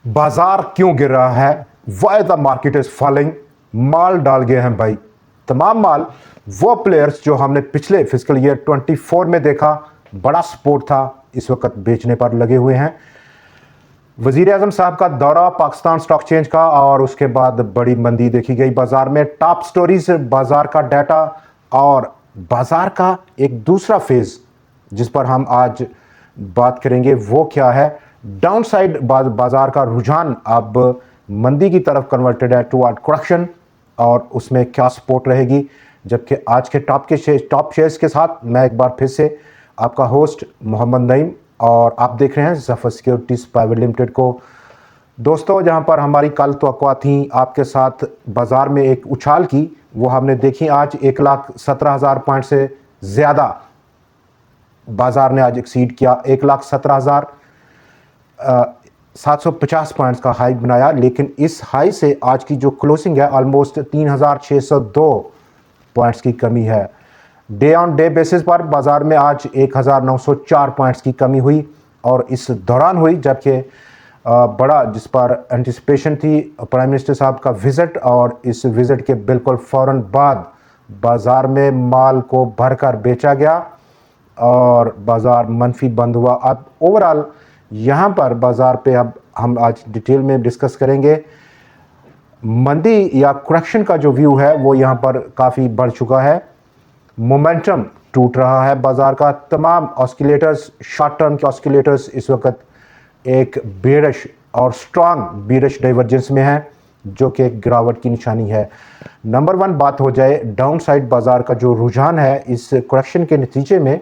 बाजार क्यों गिर रहा है? Why the market is falling? माल डाल गए हैं भाई, तमाम माल। वो प्लेयर्स जो हमने पिछले फिजिकल ईयर 24 में देखा, बड़ा सपोर्ट था, इस वक्त बेचने पर लगे हुए हैं। वजीर आजम साहब का दौरा पाकिस्तान स्टॉक चेंज का, और उसके बाद बड़ी मंदी देखी गई बाजार में। टॉप स्टोरीज, बाजार का डाटा और बाजार का एक दूसरा फेज जिस पर हम आज बात करेंगे, वो क्या है? डाउन साइड बाजार का रुझान अब मंदी की तरफ कन्वर्टेड है टुवर्ड करेक्शन, और उसमें क्या सपोर्ट रहेगी। जबकि आज के टॉप शेयर्स के साथ मैं एक बार फिर से आपका होस्ट मोहम्मद नईम, और आप देख रहे हैं ज़फ़र सिक्योरिटीज़ प्राइवेट लिमिटेड को। दोस्तों, जहां पर हमारी कल तवक्कुआ थी आपके साथ बाज़ार में एक उछाल की, वो हमने देखी। आज 1,17,000 पॉइंट से ज़्यादा बाज़ार ने आज एक्सीड किया। 1,17,750 पॉइंट्स का हाई बनाया, लेकिन इस हाई से आज की जो क्लोजिंग है ऑलमोस्ट 3,602 पॉइंट्स की कमी है। डे ऑन डे बेसिस पर बाजार में आज 1,904 पॉइंट्स की कमी हुई, और इस दौरान हुई जबकि बड़ा जिस पर एंटिसिपेशन थी प्राइम मिनिस्टर साहब का विज़िट, और इस विज़िट के बिल्कुल फ़ौरन बाद बाज़ार में माल को भरकर बेचा गया और बाज़ार मनफी बंद हुआ। अब ओवरऑल यहाँ पर बाज़ार पे अब हम आज डिटेल में डिस्कस करेंगे। मंदी या करेक्शन का जो व्यू है वो यहाँ पर काफ़ी बढ़ चुका है। मोमेंटम टूट रहा है बाजार का। तमाम ऑस्किलेटर्स, शॉर्ट टर्म के ऑस्किलेटर्स इस वक्त एक बेरिश और स्ट्रांग बेरिश डाइवर्जेंस में है, जो कि एक गिरावट की निशानी है। नंबर वन बात हो जाए डाउन साइड बाजार का जो रुझान है इस करेक्शन के नतीजे में,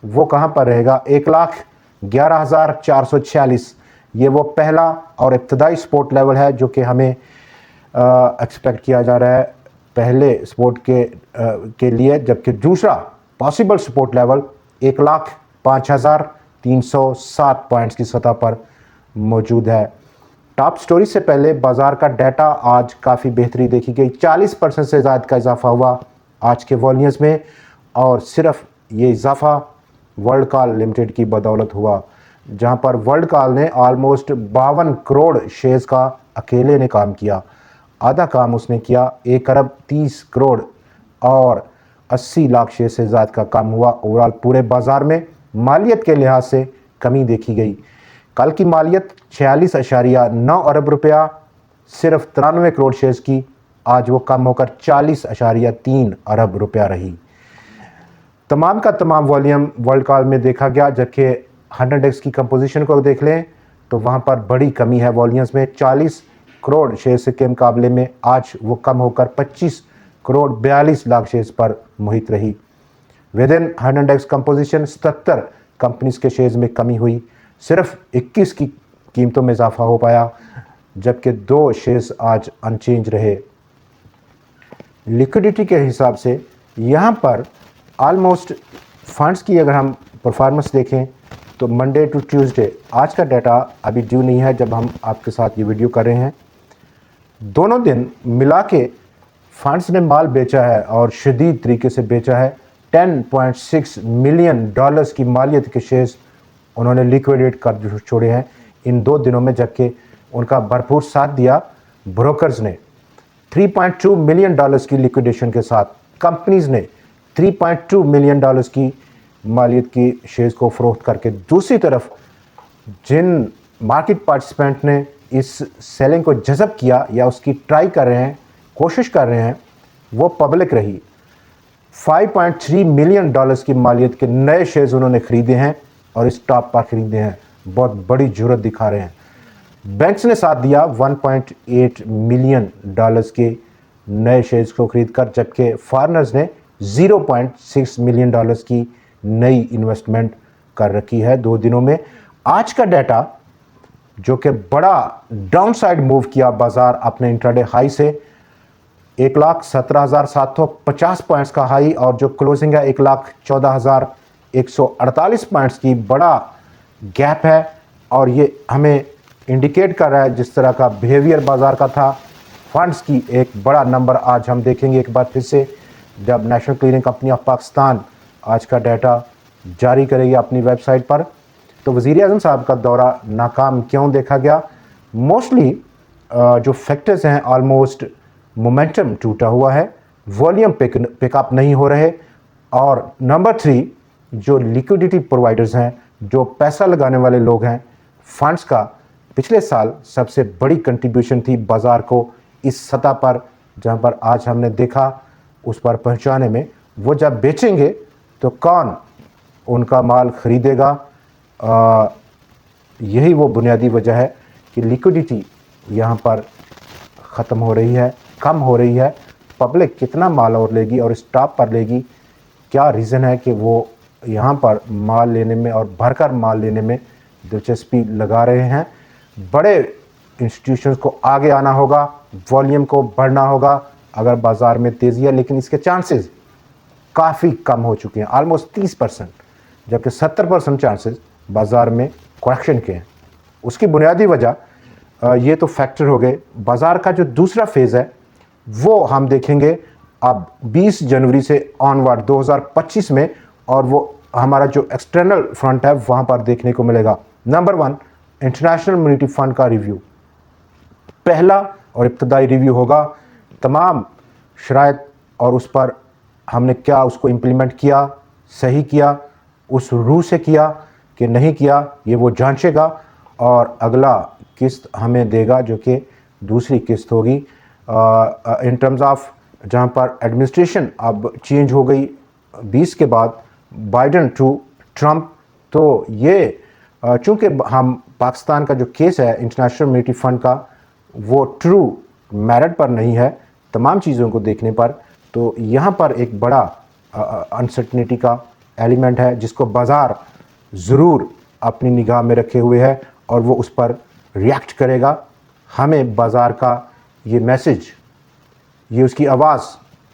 वो कहाँ पर रहेगा? 1,11,446, ये वो पहला और इब्तदाई सपोर्ट लेवल है जो कि हमें एक्सपेक्ट किया जा रहा है पहले सपोर्ट के लिए। जबकि दूसरा पॉसिबल सपोर्ट लेवल 1,05,307 पॉइंट्स की सतह पर मौजूद है। टॉप स्टोरी से पहले बाजार का डाटा आज काफ़ी बेहतरी देखी गई। 40% से ज़्यादा का इजाफा हुआ आज के वॉल्यूम्स में, और सिर्फ ये इजाफा वर्ल्ड कॉल लिमिटेड की बदौलत हुआ, जहां पर वर्ल्ड कॉल ने ऑलमोस्ट 52 करोड़ शेयर्स का अकेले ने काम किया। आधा काम उसने किया 1,30 करोड़ और 80 लाख शेयर से ज़्यादा का काम हुआ। ओवरऑल पूरे बाज़ार में मालियत के लिहाज से कमी देखी गई। कल की मालियत 46.9 अरब रुपया सिर्फ 93 करोड़ शेयर्स की, आज वो कम होकर 40.3 अरब रुपया रही। तमाम का तमाम वॉल्यूम वर्ल्ड कॉल में देखा गया, जबकि 100x की कंपोजिशन को देख लें तो वहाँ पर बड़ी कमी है वॉल्यूम्स में। 40 करोड़ शेयर्स के मुकाबले में आज वो कम होकर 25 करोड़ 42 लाख शेयर्स पर मुहित रही। With in 100x composition 77 companies के शेयर्स में कमी हुई, सिर्फ 21 की कीमतों में इजाफा हो पाया, जबकि 2 शेयर्स आज अनचेंज रहे। लिक्विडिटी के हिसाब से यहाँ पर ऑलमोस्ट फंड्स की अगर हम परफॉर्मेंस देखें तो मंडे टू ट्यूसडे, आज का डाटा अभी ड्यू नहीं है जब हम आपके साथ ये वीडियो कर रहे हैं, दोनों दिन मिला के फंड्स ने माल बेचा है और शदीद तरीके से बेचा है। $10.6 मिलियन की मालियत के शेयर्स उन्होंने लिक्विडेट कर छोड़े हैं इन 2 दिनों में, जबकि उनका भरपूर साथ दिया ब्रोकर्स ने। $3.2 मिलियन की लिक्विडेशन के साथ कंपनीज ने $3.2 मिलियन की मालियत की शेयर्स को फरोख्त करके, दूसरी तरफ जिन मार्केट पार्टिसिपेंट ने इस सेलिंग को जज़ब किया या उसकी ट्राई कर रहे हैं, कोशिश कर रहे हैं, वो पब्लिक रही। $5.3 मिलियन की मालियत के नए शेयर्स उन्होंने ख़रीदे हैं और इस टॉप पर ख़रीदे हैं, बहुत बड़ी जुर्रत दिखा रहे हैं। बैंक्स ने साथ दिया 1.8 मिलियन के नए शेयर्स को ख़रीद कर, जबकि फॉरेनर्स ने 0.6 मिलियन की नई इन्वेस्टमेंट कर रखी है 2 दिनों में। आज का डाटा जो कि बड़ा डाउन साइड मूव किया बाजार अपने इंट्राडे हाई से, 1,17,750 पॉइंट्स का हाई, और जो क्लोजिंग है 1,14,148 पॉइंट्स की, बड़ा गैप है। और ये हमें इंडिकेट कर रहा है जिस तरह का बिहेवियर बाजार का था, फंड्स की एक बड़ा नंबर आज हम देखेंगे एक बार फिर से जब national clearing company of Pakistan आज का डाटा जारी करेगी अपनी वेबसाइट पर। तो वज़ीर आज़म साहब का दौरा नाकाम क्यों देखा गया? मोस्टली जो फैक्टर्स हैं, ऑलमोस्ट मोमेंटम टूटा हुआ है, वॉल्यूम पिकअप नहीं हो रहे, और नंबर 3 जो लिक्विडिटी प्रोवाइडर्स हैं, जो पैसा लगाने वाले लोग हैं, फंड्स का पिछले साल सबसे बड़ी कंट्रीब्यूशन थी बाज़ार को इस सतह पर जहां पर आज हमने देखा उस पर पहुंचाने में। वो जब बेचेंगे तो कौन उनका माल ख़रीदेगा? यही वो बुनियादी वजह है कि लिक्विडिटी यहाँ पर ख़त्म हो रही है, कम हो रही है। पब्लिक कितना माल और लेगी और स्टॉक पर लेगी? क्या रीज़न है कि वो यहाँ पर माल लेने में और भरकर माल लेने में दिलचस्पी लगा रहे हैं? बड़े इंस्टीट्यूशंस को आगे आना होगा, वॉल्यूम को बढ़ना होगा अगर बाज़ार में तेज़ी है, लेकिन इसके चांसेस काफ़ी कम हो चुके हैं, ऑलमोस्ट 30%, जबकि 70% चांसेस बाज़ार में करेक्शन के हैं। उसकी बुनियादी वजह ये तो फैक्टर हो गए। बाज़ार का जो दूसरा फेज़ है वो हम देखेंगे अब 20 जनवरी से ऑनवर्ड 2025 में, और वो हमारा जो एक्सटर्नल फ्रंट है वहाँ पर देखने को मिलेगा। नंबर 1, इंटरनेशनल मॉनेटरी फंड का रिव्यू, पहला और इब्तदाई रिव्यू होगा। तमाम शराइत और उस पर हमने क्या उसको इम्प्लीमेंट किया, सही किया, उस रूह से किया कि नहीं किया, ये वो जांचेगा और अगला किस्त हमें देगा जो कि दूसरी किस्त होगी। इन टर्म्स ऑफ जहाँ पर एडमिनिस्ट्रेशन अब चेंज हो गई 20 के बाद, बाइडन टू ट्रंप, तो ये चूँकि हम पाकिस्तान का जो केस है इंटरनेशनल मॉनेटरी फंड का वो ट्रू मेरिट पर नहीं है तमाम चीज़ों को देखने पर, तो यहाँ पर एक बड़ा अनसर्टनिटी का एलिमेंट है जिसको बाज़ार ज़रूर अपनी निगाह में रखे हुए है और वो उस पर रिएक्ट करेगा। हमें बाज़ार का ये मैसेज, ये उसकी आवाज़,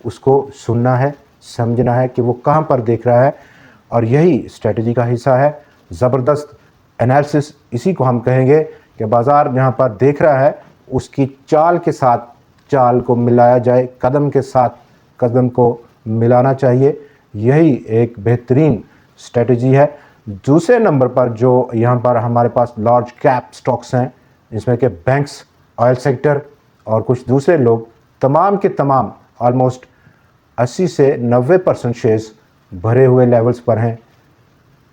उसको सुनना है, समझना है कि वो कहाँ पर देख रहा है, और यही स्ट्रेटजी का हिस्सा है। ज़बरदस्त एनालिसिस इसी को हम कहेंगे कि बाज़ार जहाँ पर देख रहा है उसकी चाल के साथ चाल को मिलाया जाए, कदम के साथ कदम को मिलाना चाहिए। यही एक बेहतरीन स्ट्रेटजी है। दूसरे नंबर पर जो यहाँ पर हमारे पास लार्ज कैप स्टॉक्स हैं, जिसमें कि बैंक्स, ऑयल सेक्टर और कुछ दूसरे लोग, तमाम के तमाम ऑलमोस्ट 80 से 90% शेयर्स भरे हुए लेवल्स पर हैं।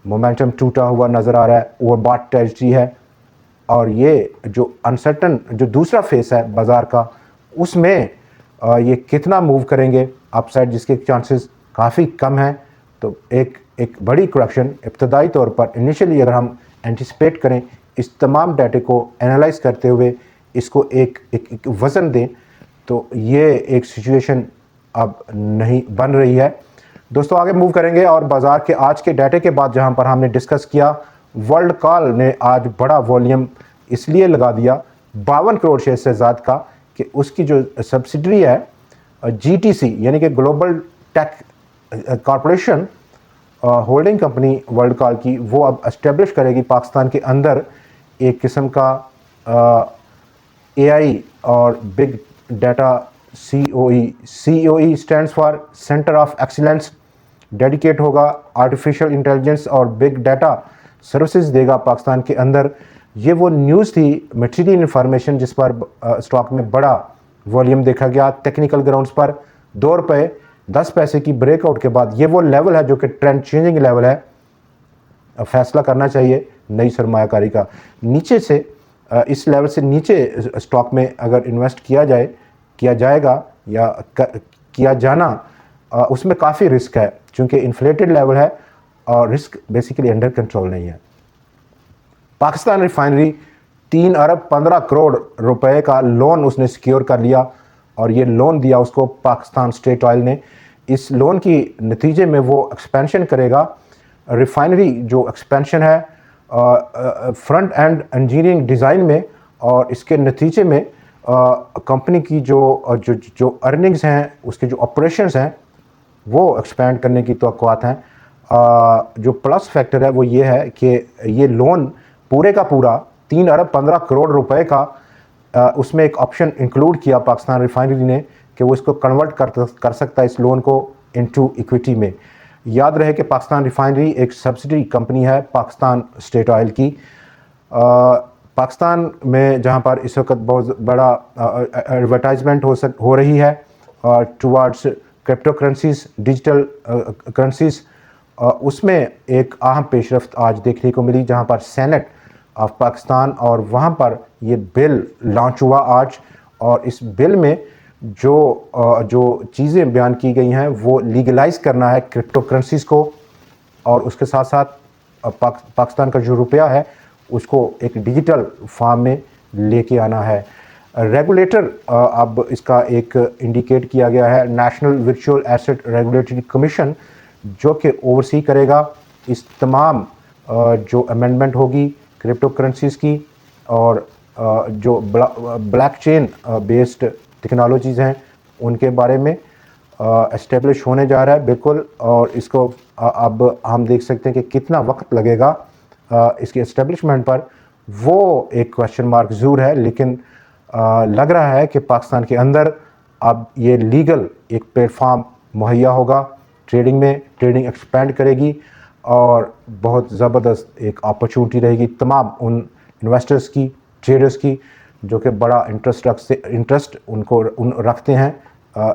मोमेंटम टूटा हुआ नज़र आ रहा है, ओवरबॉट टेरिटरी है, और ये जो अनसर्टन जो दूसरा फेस है बाज़ार का, उसमें ये कितना मूव करेंगे अपसाइड, जिसके चांसेस काफ़ी कम हैं। तो एक बड़ी करेक्शन इब्तदाई तौर पर इनिशियली अगर हम एंटिसिपेट करें, इस तमाम डाटे को एनालाइज करते हुए इसको एक वज़न दें, तो ये एक सिचुएशन अब नहीं बन रही है। दोस्तों आगे मूव करेंगे और बाज़ार के आज के डाटे के बाद जहां पर हमने डिस्कस किया, वर्ल्ड कॉल ने आज बड़ा वॉल्यूम इसलिए लगा दिया 52 करोड़ शेयर से ज़्यादा का कि उसकी जो सब्सिडरी है GTC यानी कि global tech corporation holding company world call की, वो अब एस्टेब्लिश करेगी पाकिस्तान के अंदर एक किस्म का AI और big data COE stands for centre of excellence, dedicate होगा आर्टिफिशियल इंटेलिजेंस और बिग डाटा सर्विसेज देगा पाकिस्तान के अंदर। ये वो न्यूज़ थी, मटेरियल इन्फॉर्मेशन, जिस पर स्टॉक में बड़ा वॉल्यूम देखा गया। टेक्निकल ग्राउंड्स पर 2 रुपये 10 पैसे की ब्रेकआउट के बाद ये वो लेवल है जो कि ट्रेंड चेंजिंग लेवल है। फैसला करना चाहिए नई सरमायाकारी का। नीचे से इस लेवल से नीचे स्टॉक में अगर इन्वेस्ट किया जाएगा या किया जाना, उसमें काफ़ी रिस्क है क्योंकि इन्फ्लेटेड लेवल है और रिस्क बेसिकली अंडर कंट्रोल नहीं है। पाकिस्तान रिफाइनरी 3 अरब 15 करोड़ रुपए का लोन उसने सिक्योर कर लिया और ये लोन दिया उसको पाकिस्तान स्टेट ऑयल ने। इस लोन की नतीजे में वो एक्सपेंशन करेगा। रिफाइनरी जो एक्सपेंशन है फ्रंट एंड इंजीनियरिंग डिज़ाइन में, और इसके नतीजे में कंपनी की जो अर्निंग्स हैं, उसके जो ऑपरेशंस हैं, वो एक्सपेंड करने की तवक्कुआत हैं। जो प्लस फैक्टर है वो ये है कि ये लोन पूरे का पूरा 3 अरब 15 करोड़ रुपए का, उसमें एक ऑप्शन इंक्लूड किया पाकिस्तान रिफाइनरी ने कि वो इसको कन्वर्ट कर सकता है इस लोन को इनटू इक्विटी में। याद रहे कि पाकिस्तान रिफाइनरी एक सब्सिडी कंपनी है पाकिस्तान स्टेट ऑयल की। पाकिस्तान में जहाँ पर इस वक्त बहुत बड़ा एडवर्टाइजमेंट हो रही है towards crypto currencies, digital currencies, उसमें एक अहम पेशरफ्त आज देखने को मिली जहाँ पर सेनेट ऑफ पाकिस्तान और वहाँ पर ये बिल लॉन्च हुआ आज। और इस बिल में जो चीज़ें बयान की गई हैं वो लीगलाइज करना है क्रिप्टो करेंसीज को, और उसके साथ साथ पाकिस्तान का जो रुपया है उसको एक डिजिटल फॉर्म में लेके आना है। रेगुलेटर अब इसका एक इंडिकेट किया गया है national virtual asset regulatory commission, जो कि ओवरसी करेगा इस तमाम जो अमेंडमेंट होगी क्रिप्टो करेंसीज की, और जो ब्लॉकचेन बेस्ड टेक्नोलॉजीज़ हैं उनके बारे में एस्टेब्लिश होने जा रहा है बिल्कुल। और इसको अब हम देख सकते हैं कि कितना वक्त लगेगा इसके एस्टेब्लिशमेंट पर, वो एक क्वेश्चन मार्क ज़रूर है। लेकिन लग रहा है कि पाकिस्तान के अंदर अब ये लीगल एक प्लेटफॉर्म मुहैया होगा ट्रेडिंग में, ट्रेडिंग एक्सपेंड करेगी और बहुत ज़बरदस्त एक अपॉर्चुनिटी रहेगी तमाम उन इन्वेस्टर्स की, ट्रेडर्स की, जो कि बड़ा इंटरेस्ट उनको रखते हैं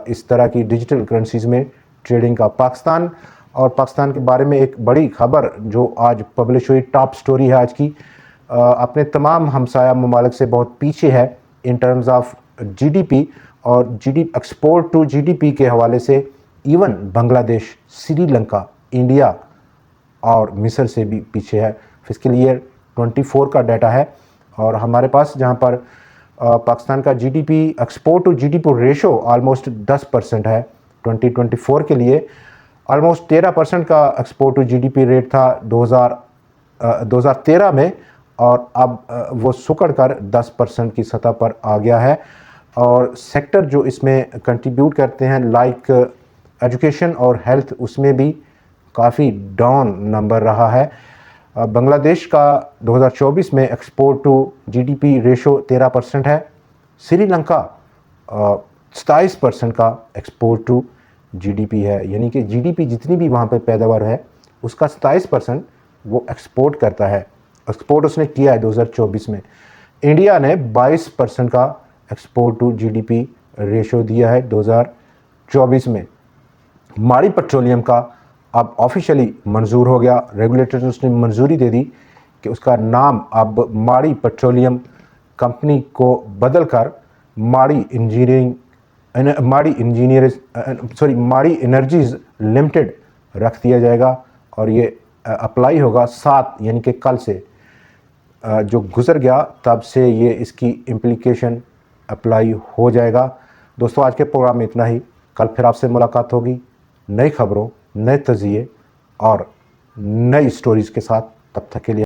इस तरह की डिजिटल करेंसीज़ में ट्रेडिंग का। पाकिस्तान के बारे में एक बड़ी खबर जो आज पब्लिश हुई, टॉप स्टोरी है आज की, अपने तमाम हमसाया ममालिक से बहुत पीछे है इन टर्म्स ऑफ जीडीपी और एक्सपोर्ट टू जीडीपी के हवाले से। इवन बांग्लादेश, श्रीलंका, इंडिया और मिस्र से भी पीछे है। फिस्कल ईयर 24 का डाटा है और हमारे पास जहाँ पर पाकिस्तान का GDP export to GDP ratio almost 10% है 2024 के लिए। ऑलमोस्ट 13% का एक्सपोर्ट टू जीडीपी रेट था 2013 में, और अब वो सुकड़ कर 10% की सतह पर आ गया है। और सेक्टर जो इसमें कंट्रीब्यूट करते हैं लाइक एजुकेशन और हेल्थ, उसमें भी काफ़ी डाउन नंबर रहा है। बांग्लादेश का 2024 में एक्सपोर्ट टू जीडीपी रेशो 13% है। श्रीलंका 27% का एक्सपोर्ट टू जीडीपी है, यानी कि जीडीपी जितनी भी वहाँ पे पैदावार है उसका 27% वो एक्सपोर्ट करता है। एक्सपोर्ट उसने किया है 2024 में। इंडिया ने 22% का एक्सपोर्ट टू जीडीपी रेशो दिया है 2024 में। माड़ी पेट्रोलियम का अब ऑफिशियली मंजूर हो गया, रेगुलेटर ने उसने मंजूरी दे दी कि उसका नाम अब माड़ी पेट्रोलियम कंपनी को बदलकर माड़ी एनर्जीज लिमिटेड रख दिया जाएगा। और ये अप्लाई होगा 7 यानी कि कल से, जो गुजर गया तब से ये इसकी इम्प्लीकेशन अप्लाई हो जाएगा। दोस्तों, आज के प्रोग्राम में इतना ही। कल फिर आपसे मुलाकात होगी नई खबरों, नए तज़िये और नई स्टोरीज़ के साथ। तब तक के लिए